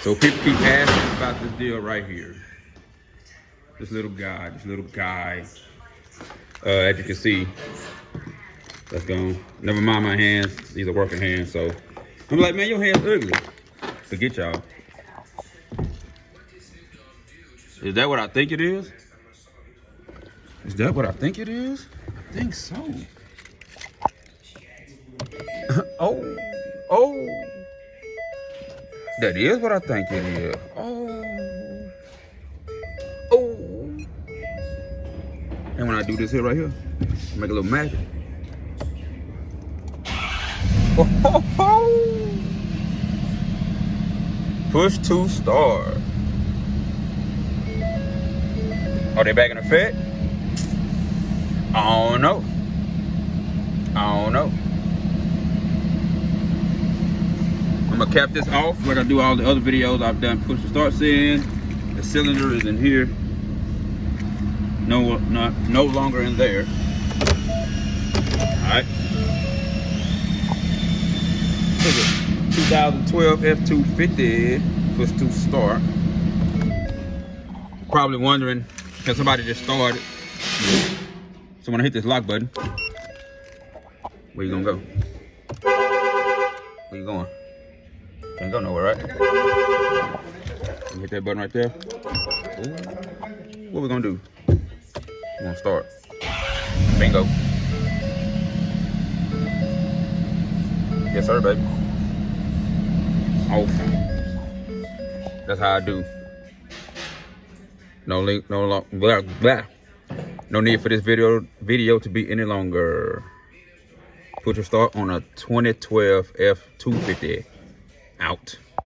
So people keep asking about this deal right here. This little guy. As you can see, that's gone. Never mind my hands. These are working hands. So I'm like, man, your hands ugly. Forget y'all. Is that what I think it is? Is that what I think it is? I think so. Oh. That is what I think it is. Oh. And when I do this here right here, make a little magic. Push to start. Are they back in effect? I don't know. I'm gonna cap this off like I do all the other videos I've done push to starts in. The cylinder is in here. No longer in there. Alright. 2012 F-250 push to start. Probably wondering, because somebody just started. So when I hit this lock button, where you gonna go? Where you going? Can't go nowhere, right? You hit that button right there. Ooh. What we gonna do? We're gonna start. Bingo. Yes, sir, baby. Off. That's how I do. No link, no long, blah, blah. No need for this video to be any longer. Put your start on a 2012 F-250. Out.